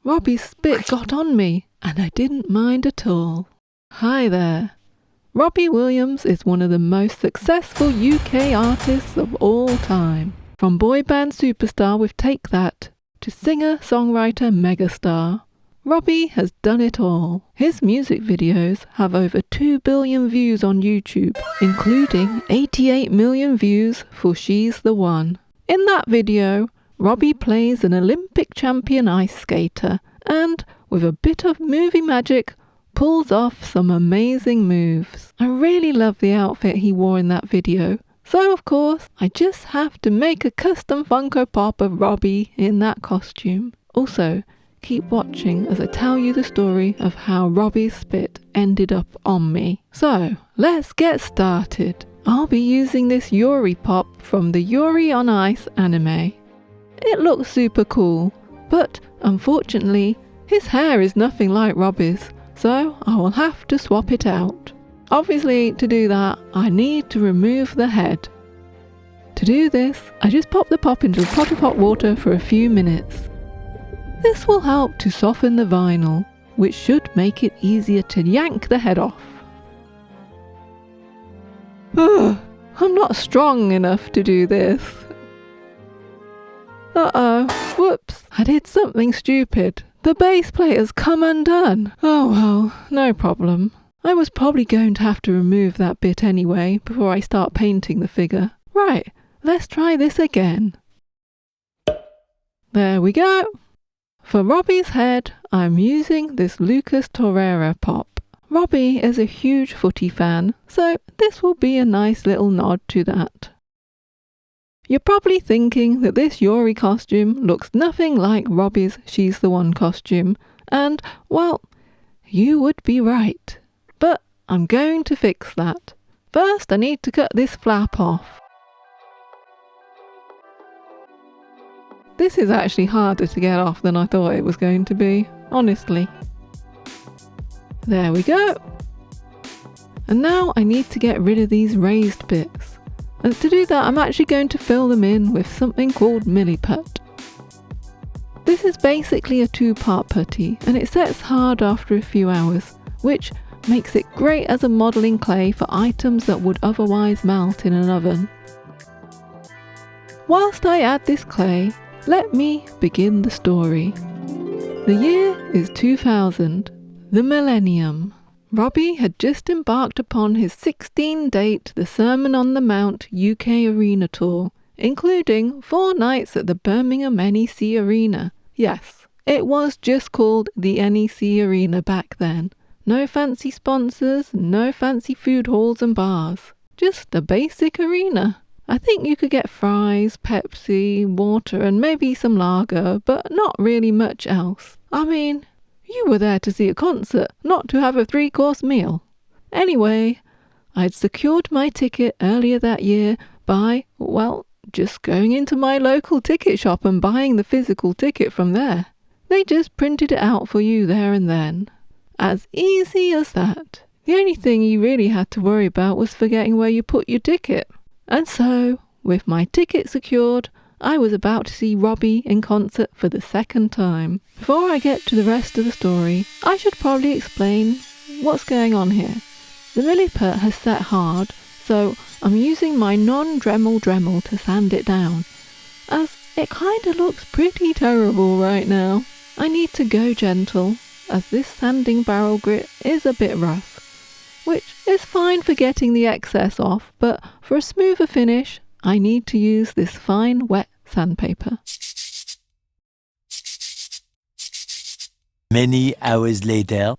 Robbie's spit got on me, and I didn't mind at all. Hi there. Robbie Williams is one of the most successful UK artists of all time. From boy band superstar with Take That to singer-songwriter megastar, Robbie has done it all. His music videos have over 2 billion views on YouTube, including 88 million views for She's the One. In that video, Robbie plays an Olympic champion ice skater and, with a bit of movie magic, pulls off some amazing moves. I really love the outfit he wore in that video, so of course I just have to make a custom Funko Pop of Robbie in that costume. Also, keep watching as I tell you the story of how Robbie's spit ended up on me. So, let's get started. I'll be using this Yuri Pop from the Yuri on Ice anime. It looks super cool, but unfortunately his hair is nothing like Robbie's, so I will have to swap it out. Obviously, to do that, I need to remove the head. To do this, I just pop the pop into a pot of hot water for a few minutes. This will help to soften the vinyl, which should make it easier to yank the head off. Ugh, I'm not strong enough to do this. Uh-oh, whoops, I did something stupid. The bass plate's come undone. Oh well, no problem. I was probably going to have to remove that bit anyway before I start painting the figure. Right, let's try this again. There we go. For Robbie's head, I'm using this Lucas Torreira pop. Robbie is a huge footy fan, so this will be a nice little nod to that. You're probably thinking that this Yuri costume looks nothing like Robbie's She's the One costume, and, well, you would be right. But I'm going to fix that. First, I need to cut this flap off. This is actually harder to get off than I thought it was going to be, honestly. There we go. And now I need to get rid of these raised bits. And to do that, I'm actually going to fill them in with something called Milliput. This is basically a 2-part putty, and it sets hard after a few hours, which makes it great as a modelling clay for items that would otherwise melt in an oven. Whilst I add this clay, let me begin the story. The year is 2000, the millennium. Robbie had just embarked upon his 16-date The Sermon on the Mount UK Arena Tour, including 4 nights at the Birmingham NEC Arena. Yes, it was just called the NEC Arena back then. No fancy sponsors, no fancy food halls and bars. Just a basic arena. I think you could get fries, Pepsi, water and maybe some lager, but not really much else. I mean, you were there to see a concert, not to have a 3-course meal. Anyway, I'd secured my ticket earlier that year by, well, just going into my local ticket shop and buying the physical ticket from there. They just printed it out for you there and then. As easy as that. The only thing you really had to worry about was forgetting where you put your ticket. And so, with my ticket secured, I was about to see Robbie in concert for the 2nd time. Before I get to the rest of the story, I should probably explain what's going on here. The Milliput has set hard, so I'm using my non-Dremel Dremel to sand it down, as it kinda looks pretty terrible right now. I need to go gentle, as this sanding barrel grit is a bit rough, which is fine for getting the excess off, but for a smoother finish, I need to use this fine wet sandpaper. Many hours later.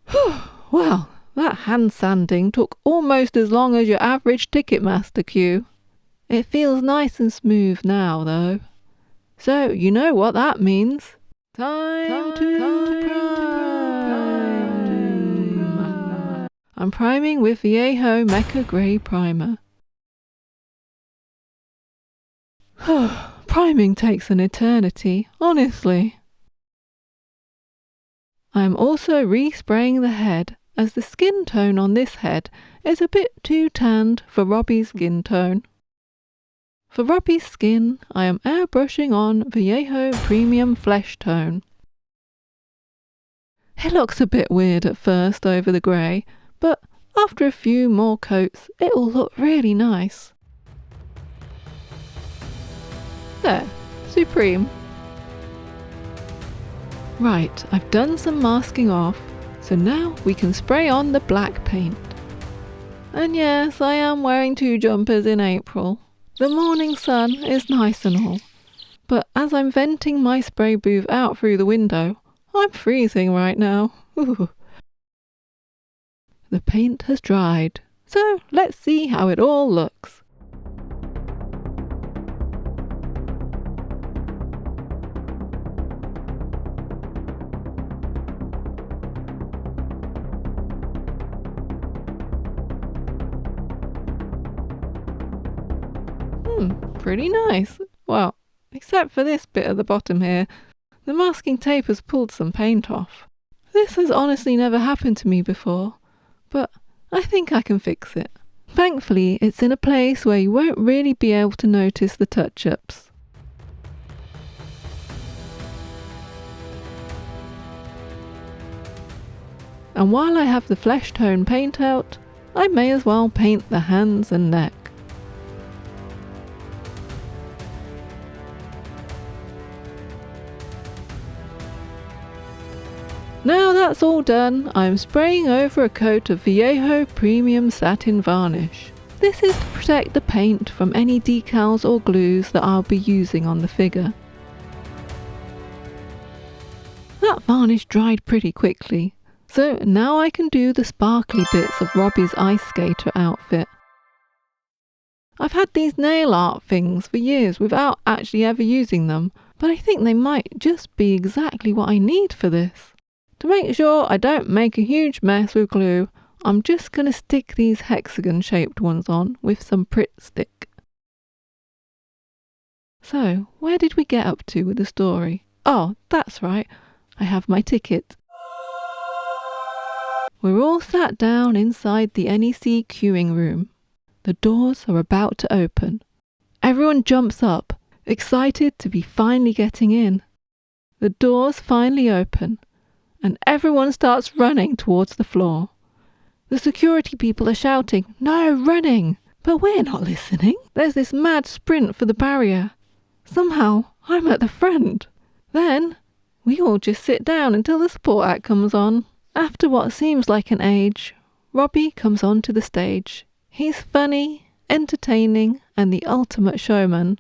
Well, that hand sanding took almost as long as your average Ticketmaster queue. It feels nice and smooth now, though. So, you know what that means. Time to prime. I'm priming with Viejo Mecha Grey Primer. Priming takes an eternity, honestly. I am also respraying the head, as the skin tone on this head is a bit too tanned for Robbie's skin tone. For Robbie's skin, I am airbrushing on Viejo Premium Flesh Tone. It looks a bit weird at first over the grey, but after a few more coats, it will look really nice. There, supreme. Right, I've done some masking off, so now we can spray on the black paint. And yes, I am wearing 2 jumpers in April. The morning sun is nice and all, but as I'm venting my spray booth out through the window, I'm freezing right now. Ooh. The paint has dried, so let's see how it all looks. Pretty nice. Well, except for this bit at the bottom here. The masking tape has pulled some paint off. This has honestly never happened to me before, but I think I can fix it. Thankfully, it's in a place where you won't really be able to notice the touch-ups. And while I have the flesh tone paint out, I may as well paint the hands and neck. Now that's all done, I'm spraying over a coat of Viejo Premium Satin Varnish. This is to protect the paint from any decals or glues that I'll be using on the figure. That varnish dried pretty quickly, so now I can do the sparkly bits of Robbie's ice skater outfit. I've had these nail art things for years without actually ever using them, but I think they might just be exactly what I need for this. To make sure I don't make a huge mess with glue, I'm just going to stick these hexagon-shaped ones on with some Pritt stick. So, where did we get up to with the story? Oh, that's right, I have my ticket. We're all sat down inside the NEC queuing room. The doors are about to open. Everyone jumps up, excited to be finally getting in. The doors finally open, and everyone starts running towards the floor. The security people are shouting, "No, running!" But we're not listening. There's this mad sprint for the barrier. Somehow, I'm at the front. Then, we all just sit down until the support act comes on. After what seems like an age, Robbie comes onto the stage. He's funny, entertaining, and the ultimate showman.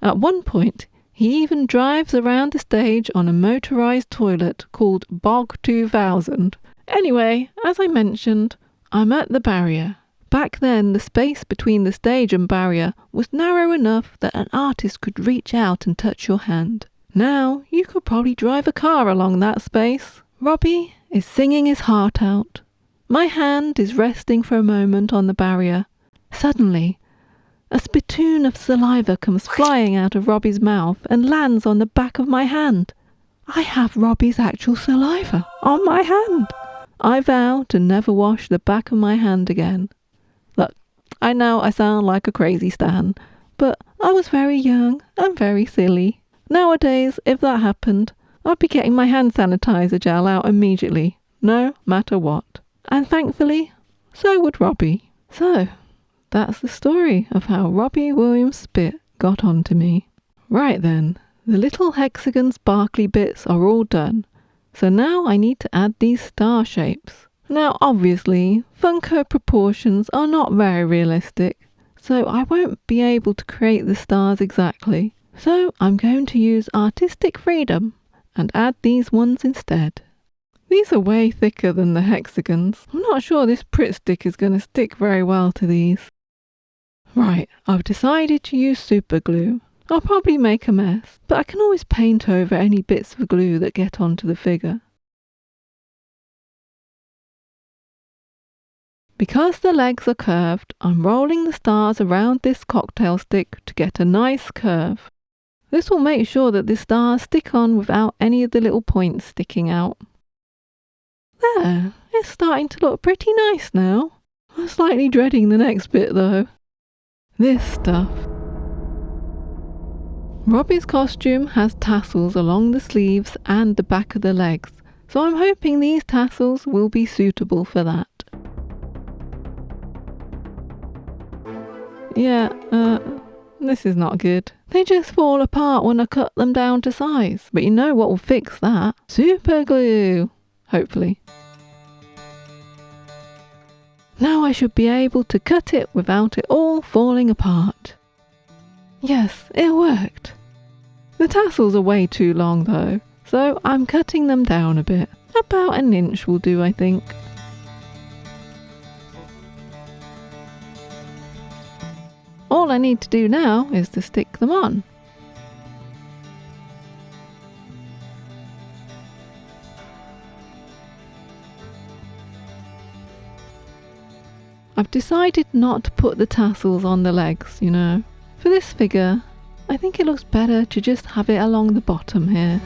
At one point, he even drives around the stage on a motorised toilet called Bog 2000. Anyway, as I mentioned, I'm at the barrier. Back then, the space between the stage and barrier was narrow enough that an artist could reach out and touch your hand. Now, you could probably drive a car along that space. Robbie is singing his heart out. My hand is resting for a moment on the barrier. Suddenly, a spittoon of saliva comes flying out of Robbie's mouth and lands on the back of my hand. I have Robbie's actual saliva on my hand. I vow to never wash the back of my hand again. Look, I know I sound like a crazy stan, but I was very young and very silly. Nowadays, if that happened, I'd be getting my hand sanitizer gel out immediately, no matter what. And thankfully, so would Robbie. So, that's the story of how Robbie Williams Spit got onto me. Right then, the little hexagon sparkly bits are all done. So now I need to add these star shapes. Now obviously, Funko proportions are not very realistic, so I won't be able to create the stars exactly. So I'm going to use artistic freedom and add these ones instead. These are way thicker than the hexagons. I'm not sure this Pritt stick is going to stick very well to these. Right, I've decided to use super glue. I'll probably make a mess, but I can always paint over any bits of glue that get onto the figure. Because the legs are curved, I'm rolling the stars around this cocktail stick to get a nice curve. This will make sure that the stars stick on without any of the little points sticking out. There, it's starting to look pretty nice now. I'm slightly dreading the next bit though. This stuff. Robbie's costume has tassels along the sleeves and the back of the legs, so I'm hoping these tassels will be suitable for that. Yeah, this is not good. They just fall apart when I cut them down to size. But you know what will fix that? Super glue! Hopefully. Now I should be able to cut it without it all falling apart. Yes, it worked. The tassels are way too long though, so I'm cutting them down a bit. About an inch will do, I think. All I need to do now is to stick them on. I've decided not to put the tassels on the legs, you know. For this figure, I think it looks better to just have it along the bottom here.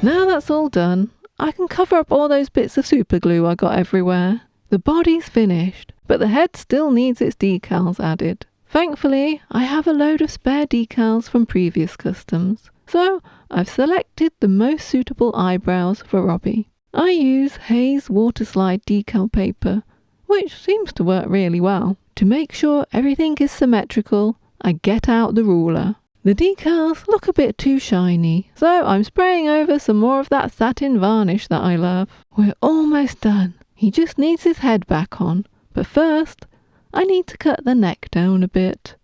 Now that's all done, I can cover up all those bits of super glue I got everywhere. The body's finished, but the head still needs its decals added. Thankfully, I have a load of spare decals from previous customs, so I've selected the most suitable eyebrows for Robbie. I use Hayes Waterslide decal paper, which seems to work really well. To make sure everything is symmetrical, I get out the ruler. The decals look a bit too shiny, so I'm spraying over some more of that satin varnish that I love. We're almost done. He just needs his head back on, but first, I need to cut the neck down a bit.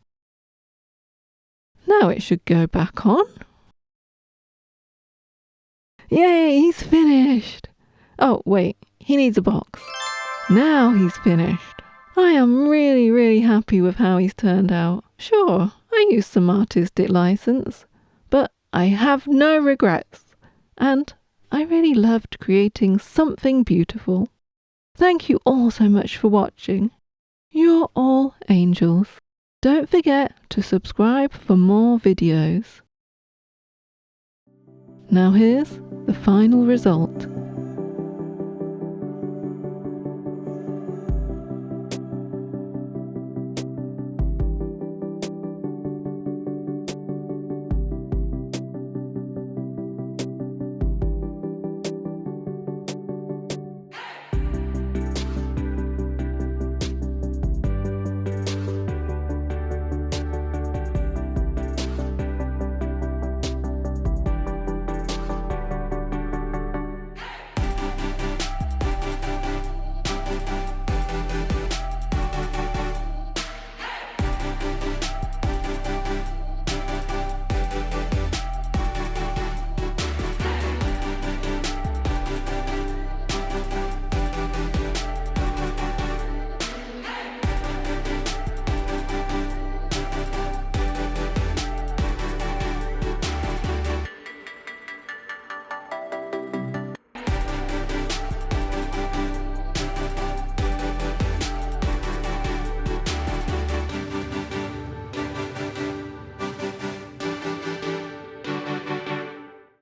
Now it should go back on. Yay, he's finished! Oh, wait, he needs a box. Now he's finished. I am really happy with how he's turned out. Sure, I used some artistic license, but I have no regrets, and I really loved creating something beautiful. Thank you all so much for watching. You're all angels. Don't forget to subscribe for more videos. Now here's the final result.